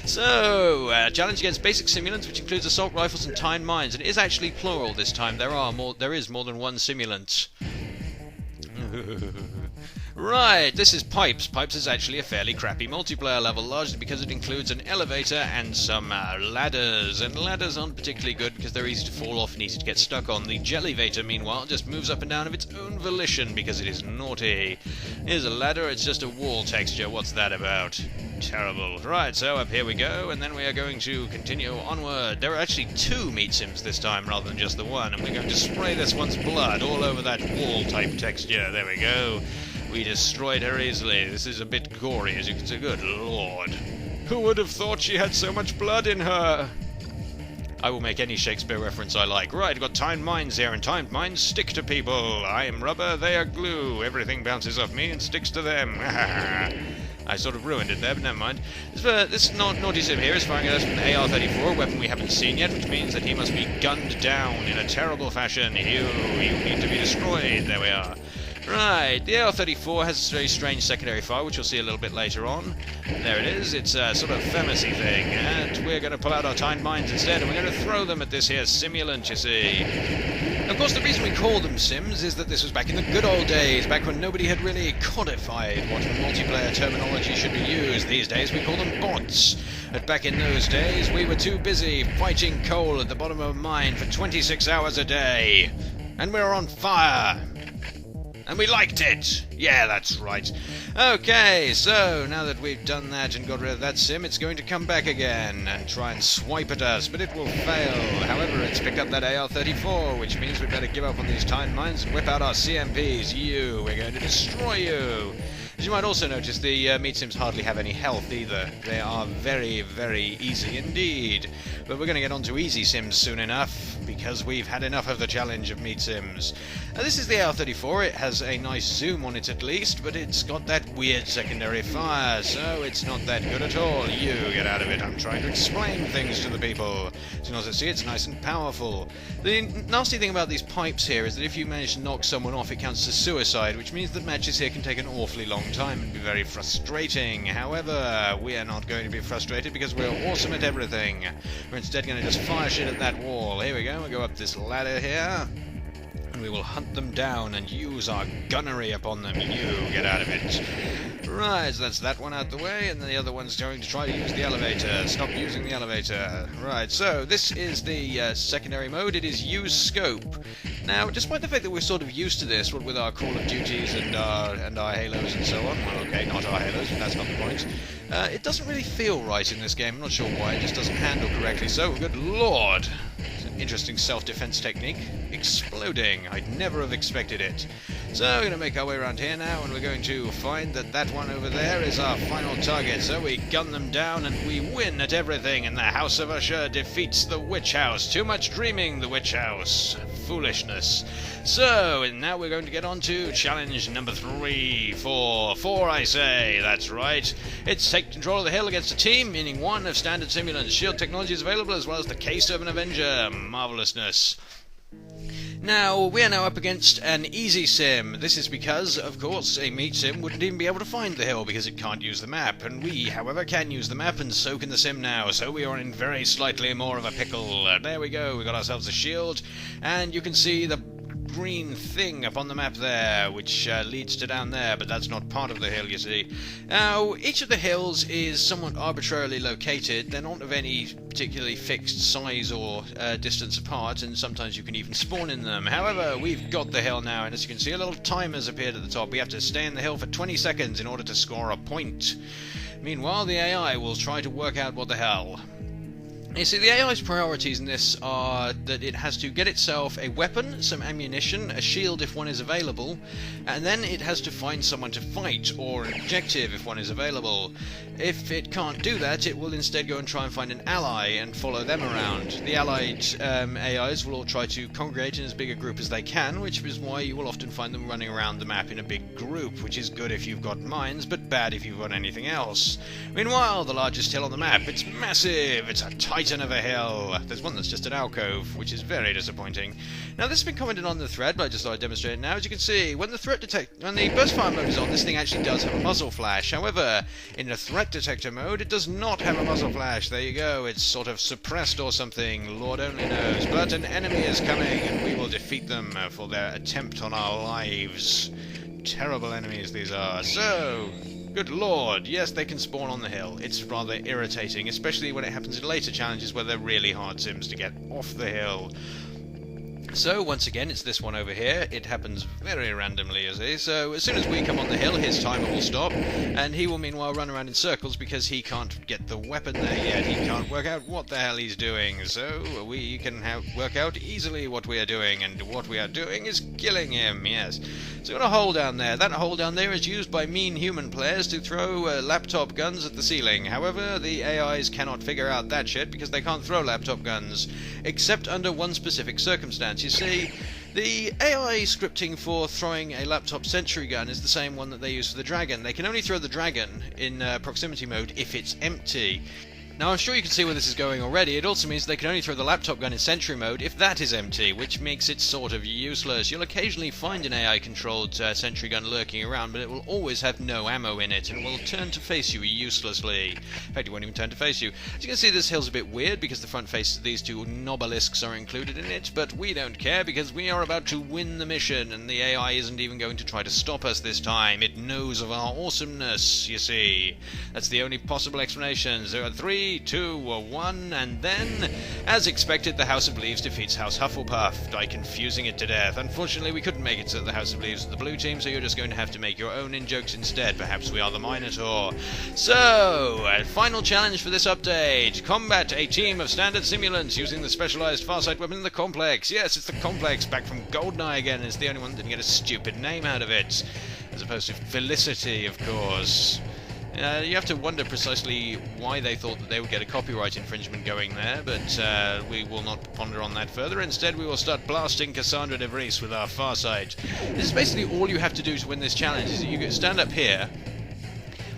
So, challenge against basic simulants, which includes assault rifles and timed mines. And it is actually plural this time. There is more than one simulant. Right, this is Pipes. Pipes is actually a fairly crappy multiplayer level, largely because it includes an elevator and some ladders. And ladders aren't particularly good because they're easy to fall off and easy to get stuck on. The Jellyvator, meanwhile, just moves up and down of its own volition because it is naughty. Here's a ladder, it's just a wall texture. What's that about? Terrible. Right, so up here we go, and then we are going to continue onward. There are actually two meat sims this time rather than just the one, and we're going to spray this one's blood all over that wall-type texture. There we go. We destroyed her easily. This is a bit gory, as you can see. Good lord. Who would have thought she had so much blood in her? I will make any Shakespeare reference I like. Right, I've got timed mines here, and timed mines stick to people. I am rubber, they are glue. Everything bounces off me and sticks to them. I sort of ruined it there, but never mind. This naughty sim here is firing at us from the AR-34, a weapon we haven't seen yet, which means that he must be gunned down in a terrible fashion. You need to be destroyed. There we are. Right, the AR-34 has a very strange secondary fire, which you'll see a little bit later on. There it is, it's a sort of FEMACY thing, and we're going to pull out our timed mines instead, and we're going to throw them at this here simulant, you see. Of course, the reason we call them sims is that this was back in the good old days, back when nobody had really codified what multiplayer terminology should be used. These days we call them bots. But back in those days, we were too busy fighting coal at the bottom of a mine for 26 hours a day. And we were on fire. And we liked it! Yeah, that's right. Okay, so now that we've done that and got rid of that sim, it's going to come back again and try and swipe at us, but it will fail. However, it's picked up that AR-34, which means we'd better give up on these timed mines and whip out our CMPs. We're going to destroy you! As you might also notice, the meat sims hardly have any health either. They are very, very easy indeed. But we're going to get on to easy sims soon enough, because we've had enough of the challenge of meat sims. This is the AR-34. It has a nice zoom on it at least, but it's got that weird secondary fire, so it's not that good at all. You get out of it. I'm trying to explain things to the people. As you can also see, it's nice and powerful. The nasty thing about these pipes here is that if you manage to knock someone off, it counts as suicide, which means that matches here can take an awfully long time and be very frustrating. However, we are not going to be frustrated because we're awesome at everything. We're instead going to just fire shit at that wall. Here we go. We'll go up this ladder here, and we will hunt them down and use our gunnery upon them. You get out of it. Right, so that's that one out the way, and the other one's going to try to use the elevator. Stop using the elevator. Right, so this is the secondary mode. It is use scope. Now, despite the fact that we're sort of used to this, what with our Call of Duties and our Halos and so on, well, okay, not our Halos, but that's not the point, it doesn't really feel right in this game. I'm not sure why. It just doesn't handle correctly. So, good lord! It's an interesting self-defense technique. Exploding. I'd never have expected it. So, we're going to make our way around here now, and we're going to find that that one over there is our final target. So we gun them down, and we win at everything, and the House of Usher defeats the Witch House. Too much dreaming, the Witch House. Foolishness. So, and now we're going to get on to challenge number 3. 4, I say. That's right. It's take control of the hill against a team, meaning one of standard simulants. Shield technology is available, as well as the K7 Avenger. Marvelousness. Now, we are now up against an easy sim. This is because, of course, a meat sim wouldn't even be able to find the hill because it can't use the map. And we, however, can use the map, and so can the sim now. So we are in very slightly more of a pickle. There we go. We got ourselves a shield, and you can see the green thing up on the map there, which leads to down there, but that's not part of the hill, you see. Now, each of the hills is somewhat arbitrarily located. They're not of any particularly fixed size or distance apart, and sometimes you can even spawn in them. However, we've got the hill now, and as you can see, a little timer's appeared at the top. We have to stay in the hill for 20 seconds in order to score a point. Meanwhile, the AI will try to work out what the hell. You see, the AI's priorities in this are that it has to get itself a weapon, some ammunition, a shield if one is available, and then it has to find someone to fight, or an objective if one is available. If it can't do that, it will instead go and try and find an ally and follow them around. The allied AIs will all try to congregate in as big a group as they can, which is why you will often find them running around the map in a big group, which is good if you've got mines, but bad if you've got anything else. Meanwhile, the largest hill on the map, it's massive, it's a titan. titan of a hill. There's one that's just an alcove, which is very disappointing. Now, this has been commented on the thread, but I just thought I'd demonstrate it now. As you can see, when the burst fire mode is on, this thing actually does have a muzzle flash. However, in the threat detector mode, it does not have a muzzle flash. There you go. It's sort of suppressed or something. Lord only knows. But an enemy is coming, and we will defeat them for their attempt on our lives. Terrible enemies these are. So, good lord, yes, they can spawn on the hill. It's rather irritating, especially when it happens in later challenges where they're really hard sims to get off the hill. So, once again, it's this one over here. It happens very randomly, you see. So, as soon as we come on the hill, his timer will stop, and he will meanwhile run around in circles because he can't get the weapon there yet. He can't work out what the hell he's doing. So, we can work out easily what we are doing, and what we are doing is killing him, yes. So, got a hole down there. That hole down there is used by mean human players to throw laptop guns at the ceiling. However, the AIs cannot figure out that shit because they can't throw laptop guns, except under one specific circumstance. You see, the AI scripting for throwing a laptop sentry gun is the same one that they use for the dragon. They can only throw the dragon in proximity mode if it's empty. Now, I'm sure you can see where this is going already. It also means they can only throw the laptop gun in sentry mode if that is empty, which makes it sort of useless. You'll occasionally find an AI-controlled sentry gun lurking around, but it will always have no ammo in it, and will turn to face you uselessly. In fact, it won't even turn to face you. As you can see, this hill's a bit weird because the front face of these two nobelisks are included in it, but we don't care because we are about to win the mission, and the AI isn't even going to try to stop us this time. It knows of our awesomeness, you see. That's the only possible explanation. There are 3, 2, 1, and then, as expected, the House of Leaves defeats House Hufflepuff by confusing it to death. Unfortunately, we couldn't make it to the House of Leaves with the blue team, so you're just going to have to make your own in-jokes instead. Perhaps we are the Minotaur. So, final challenge for this update. Combat a team of standard simulants using the specialized Farsight weapon in the Complex. Yes, it's the Complex, back from GoldenEye again. It's the only one that didn't get a stupid name out of it. As opposed to Felicity, of course. You have to wonder precisely why they thought that they would get a copyright infringement going there, but we will not ponder on that further. Instead, we will start blasting Cassandra de Vries with our Farsight. This is basically all you have to do to win this challenge, is that you stand up here.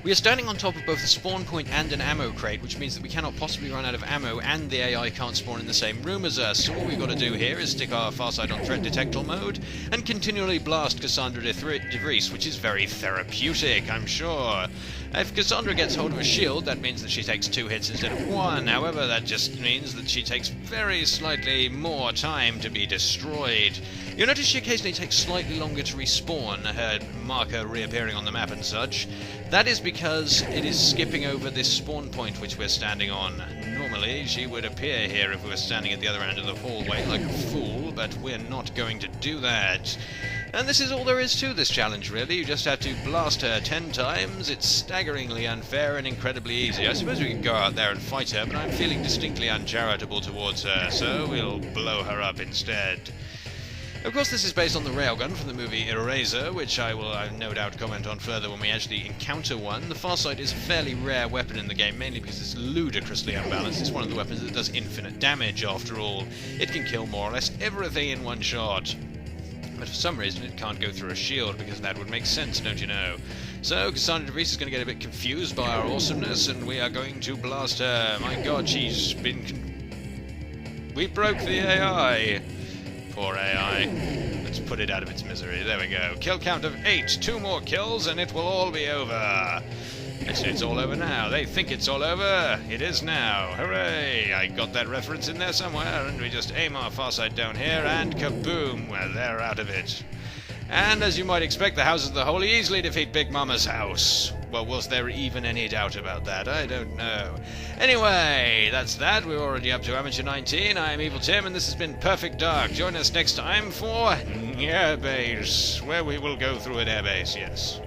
We are standing on top of both a spawn point and an ammo crate, which means that we cannot possibly run out of ammo, and the AI can't spawn in the same room as us. So all we've got to do here is stick our Farsight on threat detector mode, and continually blast Cassandra de Vries, which is very therapeutic, I'm sure. If Cassandra gets hold of a shield, that means that she takes 2 hits instead of 1. However, that just means that she takes very slightly more time to be destroyed. You'll notice she occasionally takes slightly longer to respawn, her marker reappearing on the map and such. That is because it is skipping over this spawn point which we're standing on. Normally, she would appear here if we were standing at the other end of the hallway like a fool, but we're not going to do that. And this is all there is to this challenge, really. You just have to blast her 10 times. It's staggeringly unfair and incredibly easy. I suppose we could go out there and fight her, but I'm feeling distinctly uncharitable towards her, so we'll blow her up instead. Of course, this is based on the railgun from the movie Eraser, which I will no doubt comment on further when we actually encounter one. The Farsight is a fairly rare weapon in the game, mainly because it's ludicrously unbalanced. It's one of the weapons that does infinite damage, after all. It can kill more or less everything in one shot. But for some reason it can't go through a shield, because that would make sense, don't you know? So Cassandra de Vries is going to get a bit confused by our awesomeness, and we are going to blast her. My god, she's been... We broke the AI! Poor AI. Let's put it out of its misery. There we go. Kill count of 8. 2 more kills and it will all be over. Actually, it's all over now. They think it's all over. It is now. Hooray! I got that reference in there somewhere, and we just aim our Farsight down here, and kaboom! Well, they're out of it. And as you might expect, the Houses of the Holy easily defeat Big Mama's house. Well, was there even any doubt about that? I don't know. Anyway, that's that. We're already up to Amateur 19. I'm Evil Tim, and this has been Perfect Dark. Join us next time for Airbase, where we will go through an airbase, yes.